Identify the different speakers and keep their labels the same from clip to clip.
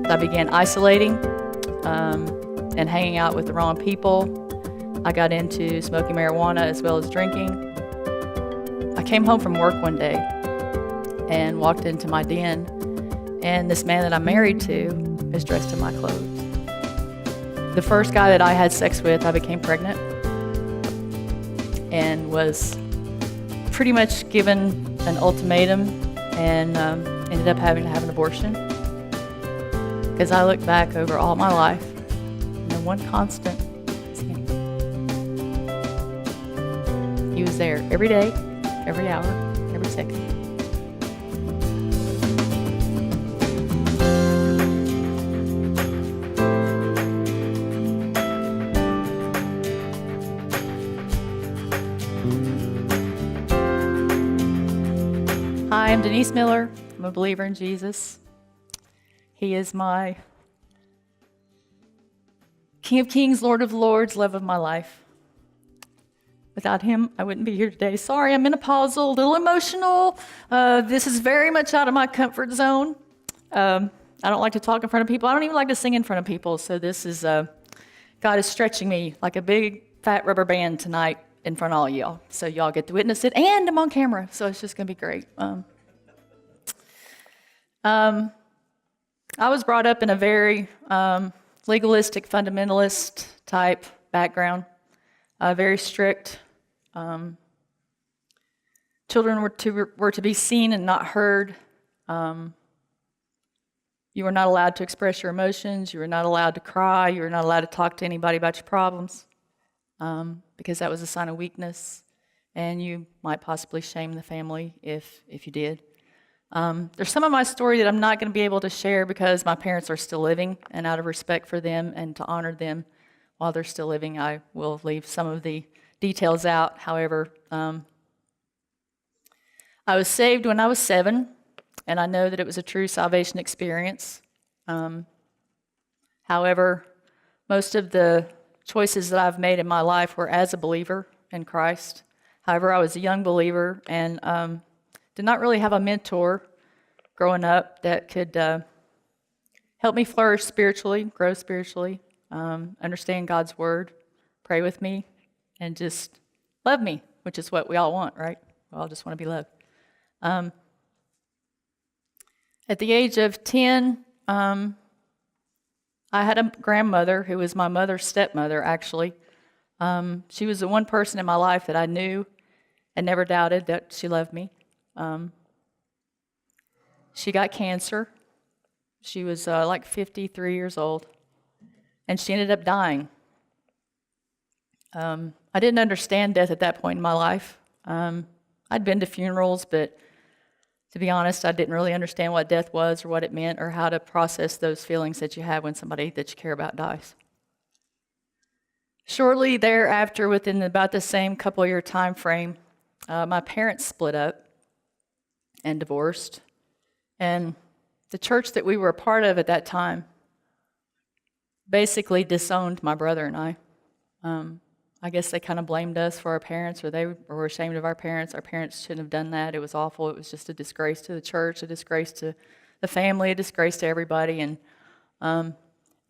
Speaker 1: I began isolating and hanging out with the wrong people. I got into smoking marijuana as well as drinking. I came home from work one day and walked into my den, and this man that I'm married to is dressed in my clothes. The first guy that I had sex with, I became pregnant and was pretty much given an ultimatum and ended up having to have an abortion. Because I look back over all my life, and the one constant is him. He was there every day, every hour, every second. Hi, I'm Denise Miller. I'm a believer in Jesus. He is my King of Kings, Lord of Lords, love of my life. Without him, I wouldn't be here today. Sorry, I'm menopausal, a little emotional. This is very much out of my comfort zone. I don't like to talk in front of people. I don't even like to sing in front of people. So this is, God is stretching me like a big fat rubber band tonight in front of all y'all. So y'all get to witness it, and I'm on camera, so it's just going to be great. I was brought up in a very legalistic, fundamentalist type background, very strict. Children were to be seen and not heard. You were not allowed to express your emotions. You were not allowed to cry. You were not allowed to talk to anybody about your problems because that was a sign of weakness, and you might possibly shame the family if you did. There's some of my story that I'm not going to be able to share because my parents are still living, and out of respect for them and to honor them while they're still living, I will leave some of the details out. However, I was saved when I was 7, and I know that it was a true salvation experience. However, most of the choices that I've made in my life were as a believer in Christ. However, I was a young believer and did not really have a mentor growing up that could help me flourish spiritually, grow spiritually, understand God's word, pray with me, and just love me, which is what we all want, right? We all just want to be loved. At the age of 10, I had a grandmother who was my mother's stepmother, actually. She was the one person in my life that I knew and never doubted that she loved me. She got cancer. She was like 53 years old, and she ended up dying. I didn't understand death at that point in my life. I'd been to funerals, but to be honest, I didn't really understand what death was or what it meant or how to process those feelings that you have when somebody that you care about dies. Shortly thereafter, within about the same couple-year time frame, my parents split up and divorced. And the church that we were a part of at that time basically disowned my brother and I. I guess they kind of blamed us for our parents, or they were ashamed of our parents. Our parents shouldn't have done that. It was awful. It was just a disgrace to the church, a disgrace to the family, a disgrace to everybody. And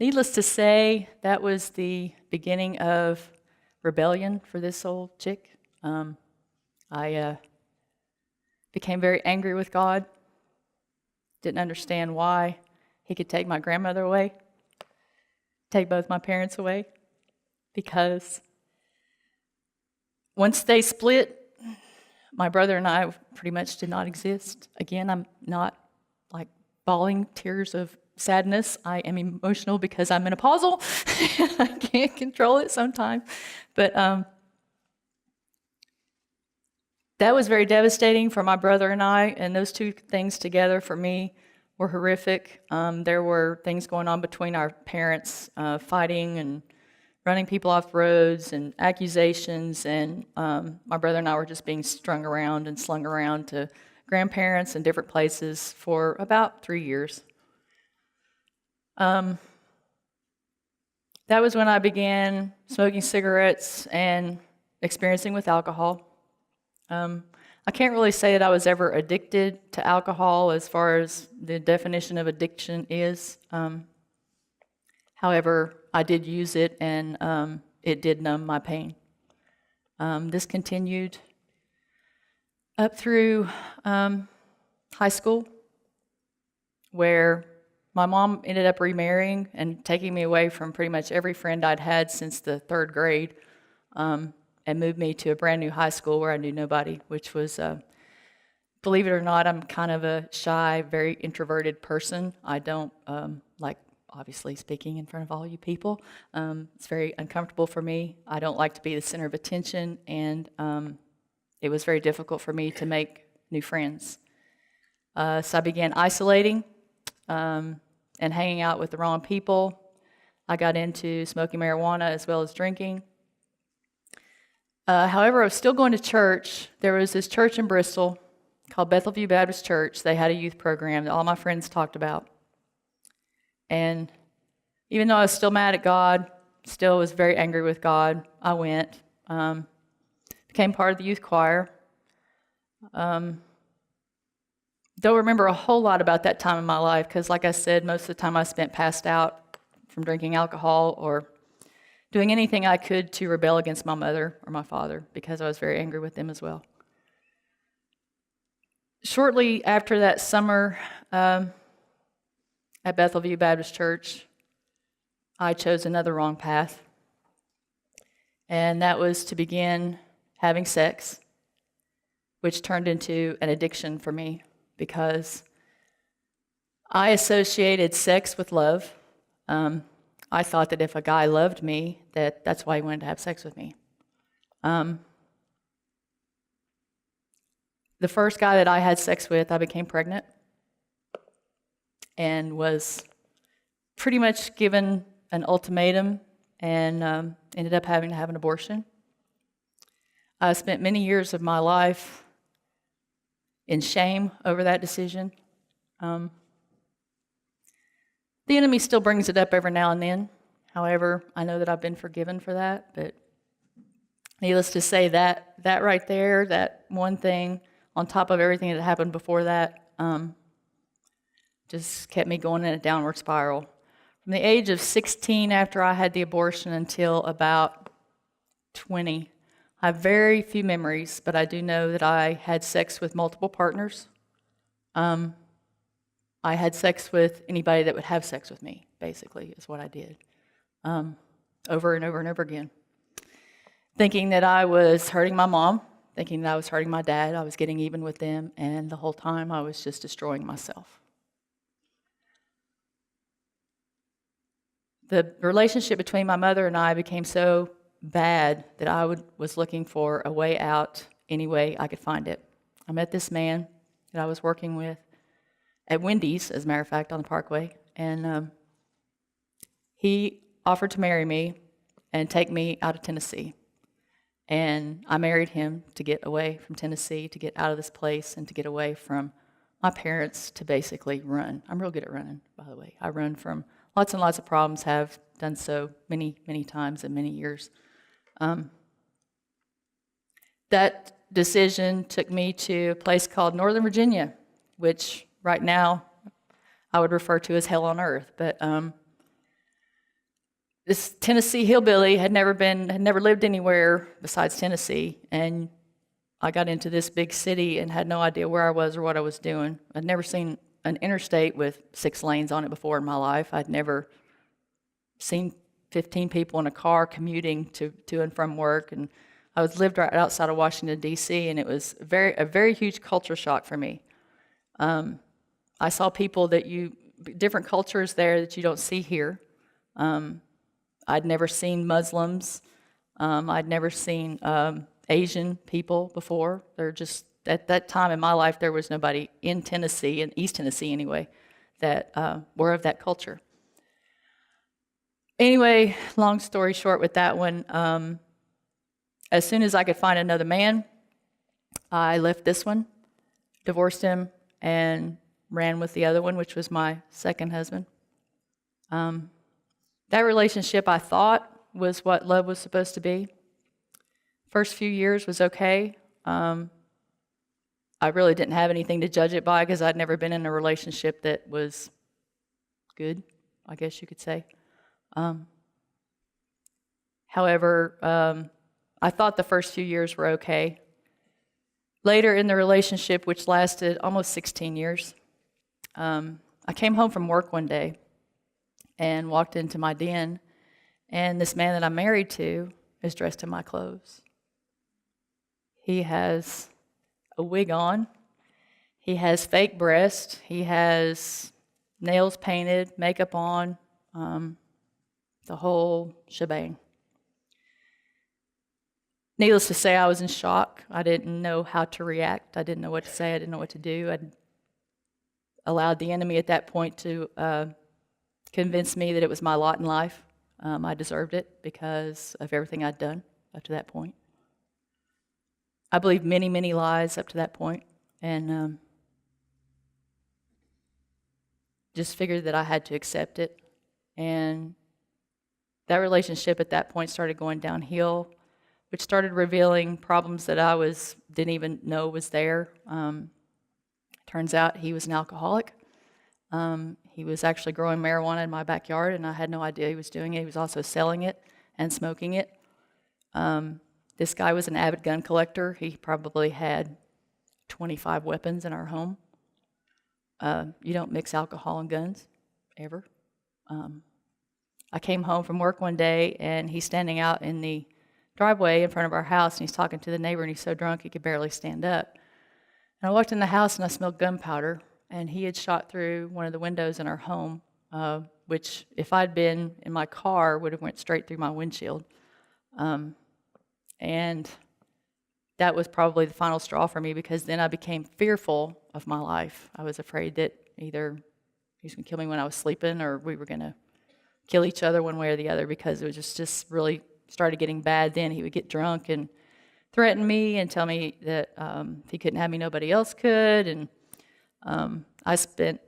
Speaker 1: needless to say, that was the beginning of rebellion for this old chick. I became very angry with God. Didn't understand why he could take my grandmother away, take both my parents away, because once they split, my brother and I pretty much did not exist. Again, I'm not like bawling tears of sadness. I am emotional because I'm menopausal. I can't control it sometimes. But that was very devastating for my brother and I, and those two things together for me were horrific. There were things going on between our parents, fighting and running people off roads and accusations, and my brother and I were just being strung around and slung around to grandparents and different places for about 3 years. That was when I began smoking cigarettes and experiencing with alcohol. I can't really say that I was ever addicted to alcohol as far as the definition of addiction is. However, I did use it, and it did numb my pain. This continued up through high school, where my mom ended up remarrying and taking me away from pretty much every friend I'd had since the third grade, and moved me to a brand new high school where I knew nobody, which was, believe it or not, I'm kind of a shy, very introverted person. I don't like, obviously, speaking in front of all you people. It's very uncomfortable for me. I don't like to be the center of attention, and it was very difficult for me to make new friends. So I began isolating and hanging out with the wrong people. I got into smoking marijuana as well as drinking. However, I was still going to church. There was this church in Bristol called Bethelview Baptist Church. They had a youth program that all my friends talked about. And even though I was still mad at God, still was very angry with God, I went. Became part of the youth choir. Don't remember a whole lot about that time in my life because, like I said, most of the time I spent passed out from drinking alcohol or doing anything I could to rebel against my mother or my father because I was very angry with them as well. Shortly after that summer at Bethelview Baptist Church, I chose another wrong path, and that was to begin having sex, which turned into an addiction for me because I associated sex with love. I thought that if a guy loved me, that's why he wanted to have sex with me. The first guy that I had sex with, I became pregnant and was pretty much given an ultimatum and ended up having to have an abortion. I spent many years of my life in shame over that decision. The enemy still brings it up every now and then. However, I know that I've been forgiven for that, but needless to say, that right there, that one thing, on top of everything that happened before that, just kept me going in a downward spiral. From the age of 16 after I had the abortion until about 20, I have very few memories, but I do know that I had sex with multiple partners. I had sex with anybody that would have sex with me, basically, is what I did, over and over and over again. Thinking that I was hurting my mom, thinking that I was hurting my dad, I was getting even with them, and the whole time I was just destroying myself. The relationship between my mother and I became so bad that I was looking for a way out any way I could find it. I met this man that I was working with at Wendy's, as a matter of fact, on the Parkway, and he offered to marry me and take me out of Tennessee. And I married him to get away from Tennessee, to get out of this place, and to get away from my parents to basically run. I'm real good at running, by the way. I run from lots and lots of problems, have done so many, many times in many years. That decision took me to a place called Northern Virginia, which right now I would refer to as hell on earth. But this Tennessee hillbilly had never lived anywhere besides Tennessee, and I got into this big city and had no idea where I was or what I was doing. I'd never seen an interstate with 6 lanes on it before in my life. I'd never seen 15 people in a car commuting to and from work, and I lived right outside of Washington, D.C., and it was a very huge culture shock for me. I saw people different cultures there that you don't see here. I'd never seen Muslims. I'd never seen Asian people before. They're just, at that time in my life, there was nobody in Tennessee, in East Tennessee anyway, that were of that culture. Anyway, long story short with that one, as soon as I could find another man, I left this one, divorced him, and ran with the other one, which was my second husband. That relationship, I thought, was what love was supposed to be. First few years was okay. I really didn't have anything to judge it by because I'd never been in a relationship that was good, I guess you could say. However, I thought the first few years were okay. Later in the relationship, which lasted almost 16 years, I came home from work one day and walked into my den, and this man that I'm married to is dressed in my clothes. He has a wig on. He has fake breasts. He has nails painted, makeup on, the whole shebang. Needless to say, I was in shock. I didn't know how to react. I didn't know what to say. I didn't know what to do. I'd allowed the enemy at that point to convince me that it was my lot in life. I deserved it because of everything I'd done up to that point. I believed many, many lies up to that point, and just figured that I had to accept it. And that relationship at that point started going downhill, which started revealing problems that I didn't even know was there. Turns out he was an alcoholic. He was actually growing marijuana in my backyard, and I had no idea he was doing it. He was also selling it and smoking it. This guy was an avid gun collector. He probably had 25 weapons in our home. You don't mix alcohol and guns, ever. I came home from work one day, and he's standing out in the driveway in front of our house, and he's talking to the neighbor, and he's so drunk he could barely stand up. And I walked in the house, and I smelled gunpowder, and he had shot through one of the windows in our home, which, if I'd been in my car, would have went straight through my windshield. And that was probably the final straw for me, because then I became fearful of my life. I was afraid that either he was going to kill me when I was sleeping, or we were going to kill each other one way or the other, because it was just really started getting bad then. He would get drunk and threaten me and tell me that if he couldn't have me, nobody else could. And I spent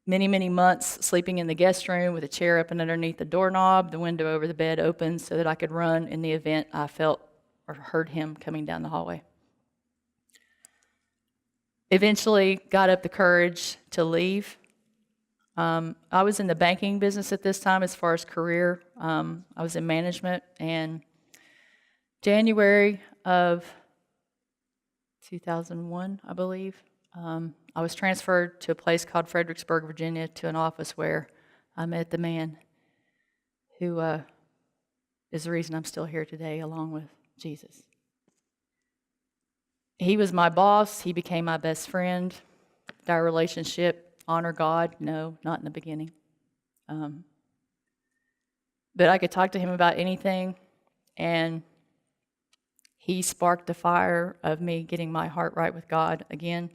Speaker 1: many, many months sleeping in the guest room with a chair up and underneath the doorknob, the window over the bed open, so that I could run in the event I felt or heard him coming down the hallway. Eventually got up the courage to leave. I was in the banking business at this time as far as career. I was in management, and January of 2001, I believe, I was transferred to a place called Fredericksburg, Virginia, to an office where I met the man who is the reason I'm still here today, along with Jesus. He was my boss. He became my best friend. Our relationship, honor God? No, not in the beginning. But I could talk to him about anything, and he sparked the fire of me getting my heart right with God again.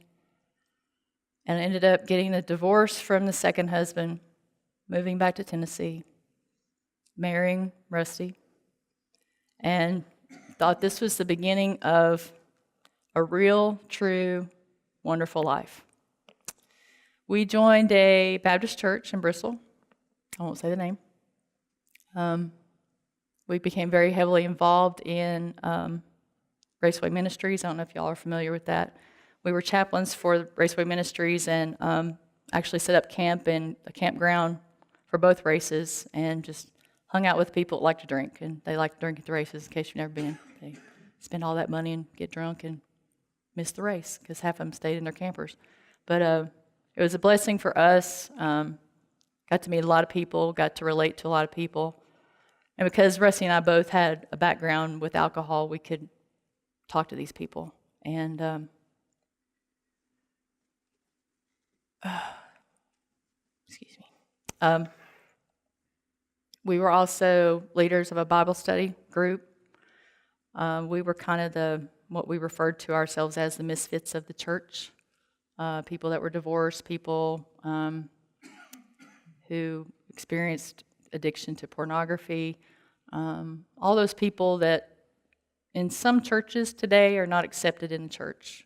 Speaker 1: And I ended up getting a divorce from the second husband, moving back to Tennessee, marrying Rusty, and thought this was the beginning of a real, true, wonderful life. We joined a Baptist church in Bristol. I won't say the name. We became very heavily involved in Raceway Ministries. I don't know if y'all are familiar with that. We were chaplains for Raceway Ministries, and actually set up camp in a campground for both races, and just hung out with people that like to drink, and they like to drink at the races. In case you've never been, they spend all that money and get drunk and miss the race because half of them stayed in their campers. But it was a blessing for us. Got to meet a lot of people, got to relate to a lot of people. And because Rusty and I both had a background with alcohol, we could talk to these people. And excuse me. We were also leaders of a Bible study group. We were kind of what we referred to ourselves as the misfits of the church. People that were divorced, people who experienced addiction to pornography, all those people that in some churches today are not accepted in the church.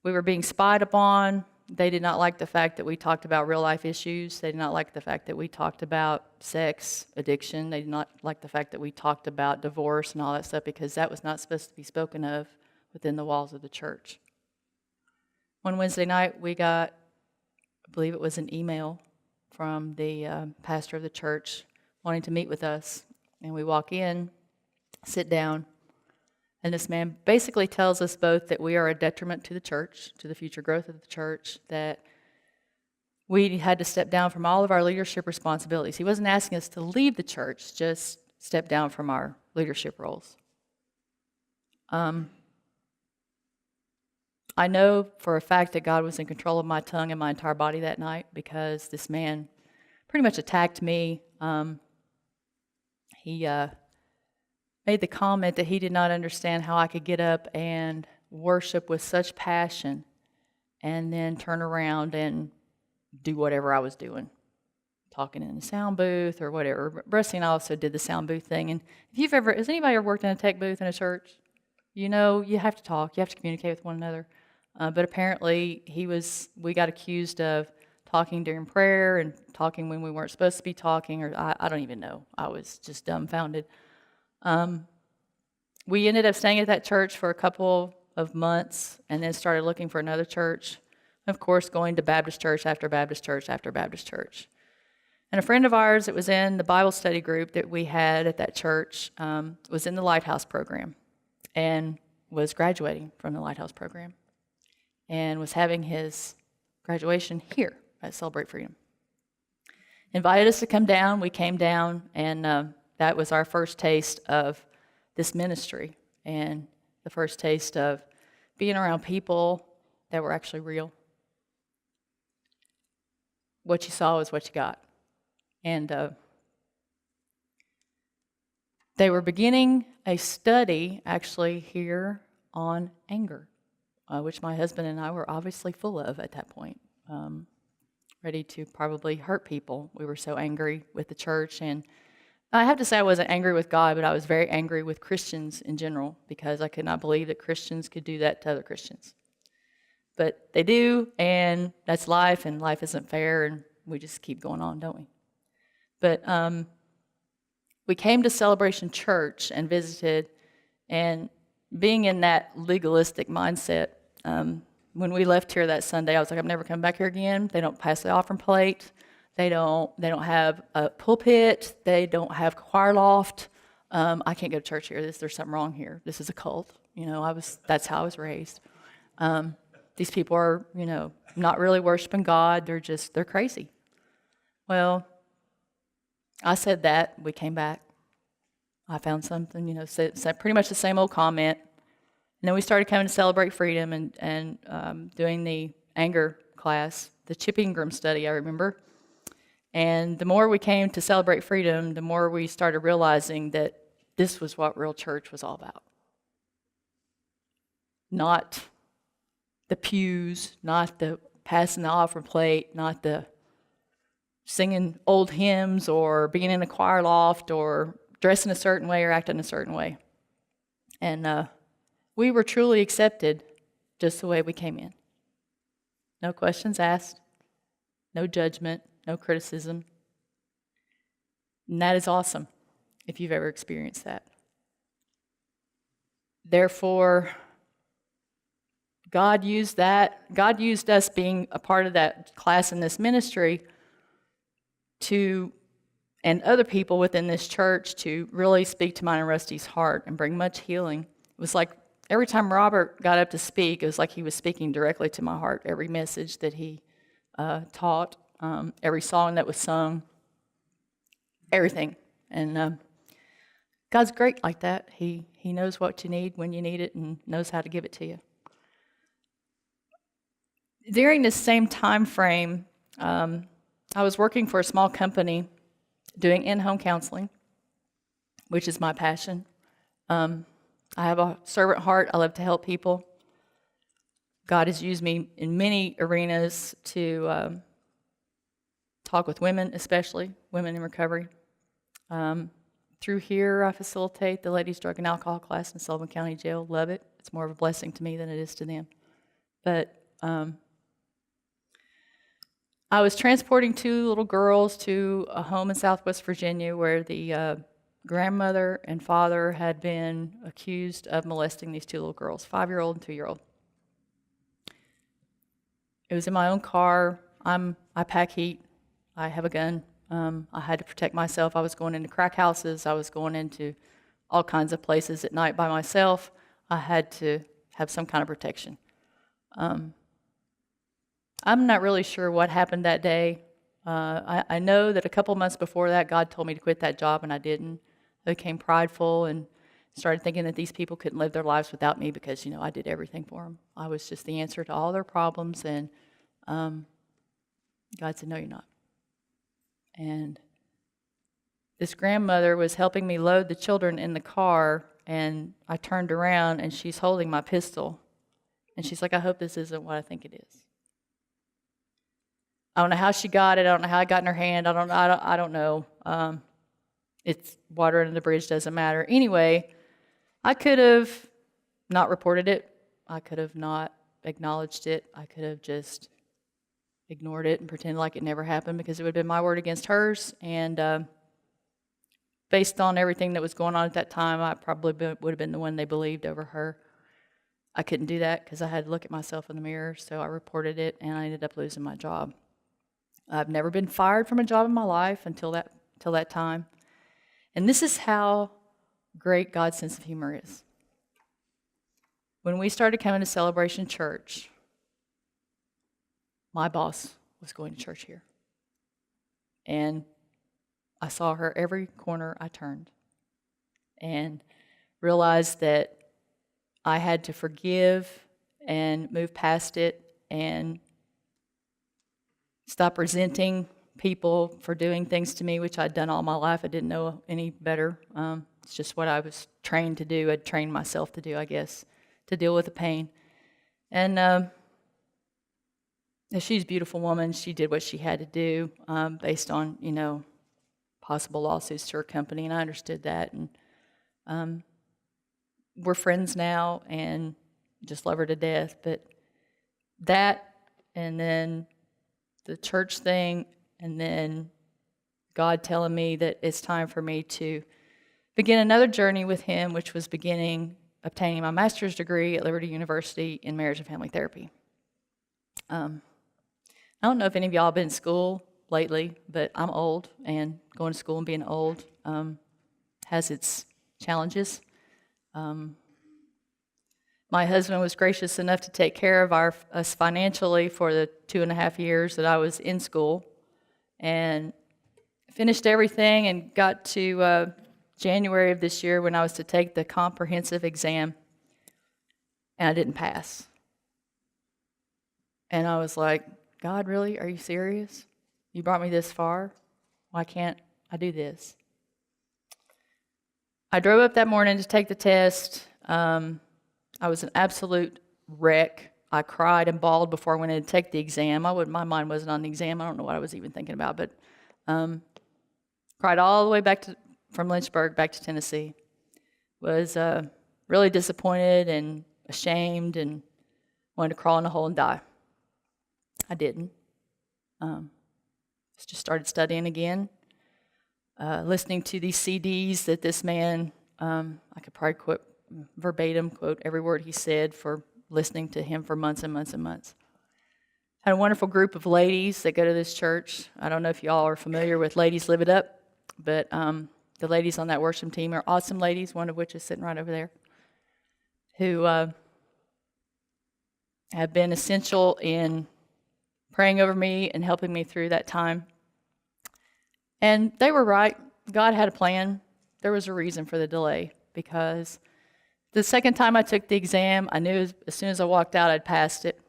Speaker 1: We were being spied upon. They did not like the fact that we talked about real life issues. They did not like the fact that we talked about sex addiction. They did not like the fact that we talked about divorce and all that stuff, because that was not supposed to be spoken of within the walls of the church. One Wednesday night, we got, I believe it was an email from the pastor of the church wanting to meet with us. And we walk in, sit down, and this man basically tells us both that we are a detriment to the church, to the future growth of the church, that we had to step down from all of our leadership responsibilities. He wasn't asking us to leave the church, just step down from our leadership roles. I know for a fact that God was in control of my tongue and my entire body that night, because this man pretty much attacked me. He made the comment that he did not understand how I could get up and worship with such passion and then turn around and do whatever I was doing, talking in the sound booth or whatever. Rusty and I also did the sound booth thing. And has anybody ever worked in a tech booth in a church? You know, you have to talk, you have to communicate with one another. But apparently we got accused of talking during prayer and talking when we weren't supposed to be talking, or I don't even know. I was just dumbfounded. We ended up staying at that church for a couple of months and then started looking for another church. Of course, going to Baptist church after Baptist church after Baptist church. And a friend of ours that was in the Bible study group that we had at that church was in the Lighthouse program and was graduating from the Lighthouse program and was having his graduation here at Celebrate Freedom. Invited us to come down. We came down, and that was our first taste of this ministry and the first taste of being around people that were actually real. What you saw is what you got. And they were beginning a study actually here on anger, which my husband and I were obviously full of at that point, ready to probably hurt people. We were so angry with the church. And I have to say I wasn't angry with God, but I was very angry with Christians in general, because I could not believe that Christians could do that to other Christians. But they do, and that's life, and life isn't fair, and we just keep going on, don't we? But we came to Celebration Church and visited, and being in that legalistic mindset, when we left here that Sunday, I was like, I'm never coming back here again. They don't pass the offering plate. They don't have a pulpit. They don't have choir loft. I can't go to church here. There's something wrong here. This is a cult. You know, that's how I was raised. These people are, not really worshiping God. They're crazy. Well, I said that. We came back. I found something, said pretty much the same old comment. And then we started coming to Celebrate Freedom and doing the anger class, the Chip Ingram study, I remember. And the more we came to Celebrate Freedom, the more we started realizing that this was what real church was all about. Not the pews, not the passing the offering plate, not the singing old hymns or being in a choir loft or dressing a certain way or acting a certain way. And we were truly accepted just the way we came in. No questions asked, no judgment, no criticism. And that is awesome if you've ever experienced that. Therefore, God used us being a part of that class in this ministry and other people within this church to really speak to mine and Rusty's heart and bring much healing. It was like every time Robert got up to speak, it was like he was speaking directly to my heart. Every message that he taught, every song that was sung, everything. And God's great like that. He knows what you need when you need it and knows how to give it to you. During this same time frame, I was working for a small company doing in-home counseling, which is my passion. I have a servant heart. I love to help people. God has used me in many arenas to talk with women, especially women in recovery. Through here, I facilitate the ladies' drug and alcohol class in Sullivan County Jail. Love it. It's more of a blessing to me than it is to them. But I was transporting two little girls to a home in Southwest Virginia where the grandmother and father had been accused of molesting these two little girls, 5-year-old and 2-year-old. It was in my own car. I pack heat. I have a gun. I had to protect myself. I was going into crack houses. I was going into all kinds of places at night by myself. I had to have some kind of protection. I'm not really sure what happened that day. I know that a couple months before that, God told me to quit that job, and I didn't. I became prideful and started thinking that these people couldn't live their lives without me because, I did everything for them. I was just the answer to all their problems, and God said, no, you're not. And this grandmother was helping me load the children in the car, and I turned around, and she's holding my pistol. And she's like, I hope this isn't what I think it is. I don't know how she got it. I don't know how it got in her hand. I don't know. It's water under the bridge, doesn't matter. Anyway, I could have not reported it. I could have not acknowledged it. I could have just ignored it and pretended like it never happened because it would have been my word against hers. And based on everything that was going on at that time, I probably would have been the one they believed over her. I couldn't do that because I had to look at myself in the mirror, so I reported it, and I ended up losing my job. I've never been fired from a job in my life until that time. And this is how great God's sense of humor is. When we started coming to Celebration Church, my boss was going to church here. And I saw her every corner I turned and realized that I had to forgive and move past it and stop resenting people for doing things to me, which I'd done all my life. I didn't know any better. It's just what I was trained to do. I'd trained myself to do, I guess, to deal with the pain. And she's a beautiful woman. She did what she had to do based on, possible lawsuits to her company, and I understood that. And we're friends now and just love her to death. But that, and then the church thing, and then God telling me that it's time for me to begin another journey with Him, which was obtaining my master's degree at Liberty University in marriage and family therapy. I don't know if any of y'all have been in school lately, but I'm old, and going to school and being old has its challenges. My husband was gracious enough to take care of us financially for the 2.5 years that I was in school, and finished everything and got to January of this year when I was to take the comprehensive exam, and I didn't pass. And I was like, God, really? Are you serious? You brought me this far? Why can't I do this? I drove up that morning to take the test. I was an absolute wreck. I cried and bawled before I went in to take the exam. My mind wasn't on the exam. I don't know what I was even thinking about, but cried all the way from Lynchburg back to Tennessee. Was really disappointed and ashamed and wanted to crawl in a hole and die. I didn't. Just started studying again, listening to these CDs that this man, I could probably verbatim quote every word he said for listening to him for months and months and months. Had a wonderful group of ladies that go to this church. I don't know if y'all are familiar with Ladies Live It Up, but the ladies on that worship team are awesome ladies, one of which is sitting right over there, who have been essential in praying over me and helping me through that time. And they were right. God had a plan. There was a reason for the delay, because the second time I took the exam, I knew as soon as I walked out, I'd passed it.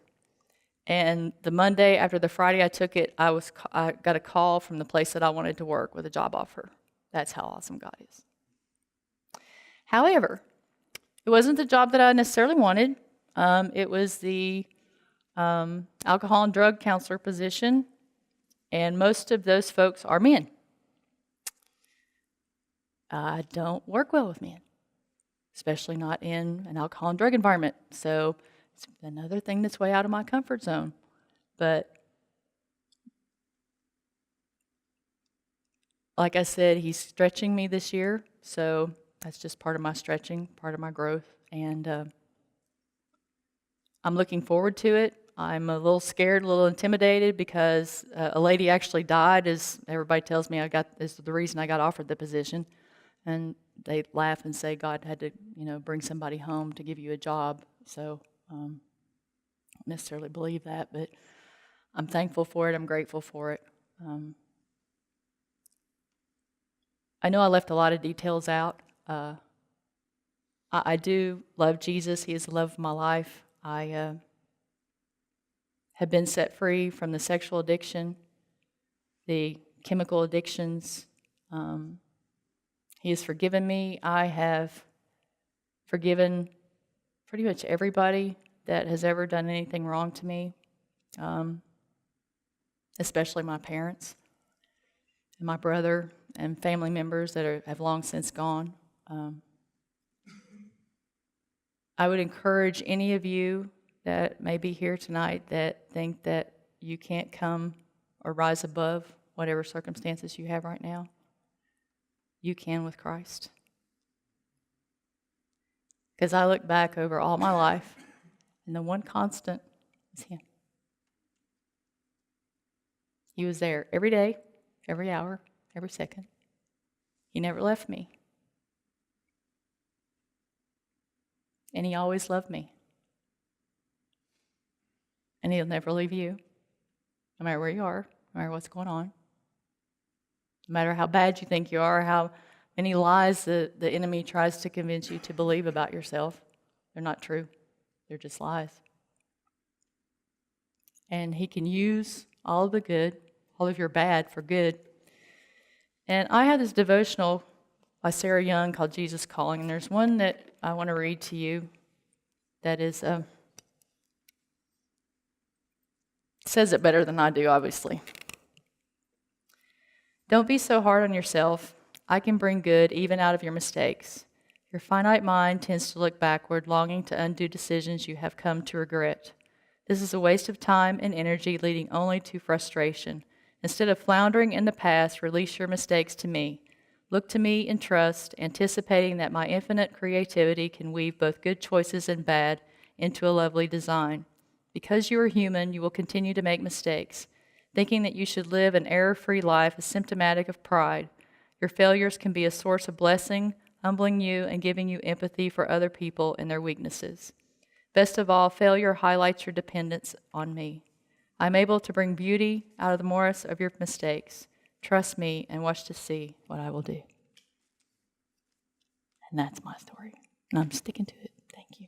Speaker 1: And the Monday after the Friday I took it, I got a call from the place that I wanted to work with a job offer. That's how awesome God is. However, it wasn't the job that I necessarily wanted. It was the alcohol and drug counselor position, and most of those folks are men. I don't work well with men, especially not in an alcohol and drug environment. So it's another thing that's way out of my comfort zone. But like I said, He's stretching me this year. So that's just part of my stretching, part of my growth. And I'm looking forward to it. I'm a little scared, a little intimidated because a lady actually died, as everybody tells me is the reason I got offered the position. And they laugh and say God had to, bring somebody home to give you a job. So I don't necessarily believe that, but I'm thankful for it. I'm grateful for it. I know I left a lot of details out. I do love Jesus. He is the love of my life. I have been set free from the sexual addiction, the chemical addictions. He has forgiven me. I have forgiven pretty much everybody that has ever done anything wrong to me, especially my parents and my brother and family members that have long since gone. I would encourage any of you that may be here tonight that think that you can't come or rise above whatever circumstances you have right now. You can with Christ. Because I look back over all my life, and the one constant is Him. He was there every day, every hour, every second. He never left me. And He always loved me. And He'll never leave you, no matter where you are, no matter what's going on. No matter how bad you think you are, how many lies the enemy tries to convince you to believe about yourself. They're not true. They're just lies. And He can use all of the good, all of your bad for good. And I have this devotional by Sarah Young called Jesus Calling. And there's one that I want to read to you that is says it better than I do, obviously. Don't be so hard on yourself. I can bring good even out of your mistakes. Your finite mind tends to look backward, longing to undo decisions you have come to regret. This is a waste of time and energy, leading only to frustration. Instead of floundering in the past, release your mistakes to me. Look to me in trust, anticipating that my infinite creativity can weave both good choices and bad into a lovely design. Because you are human, you will continue to make mistakes. Thinking that you should live an error-free life is symptomatic of pride. Your failures can be a source of blessing, humbling you and giving you empathy for other people and their weaknesses. Best of all, failure highlights your dependence on me. I'm able to bring beauty out of the morass of your mistakes. Trust me and watch to see what I will do. And that's my story. And I'm sticking to it. Thank you.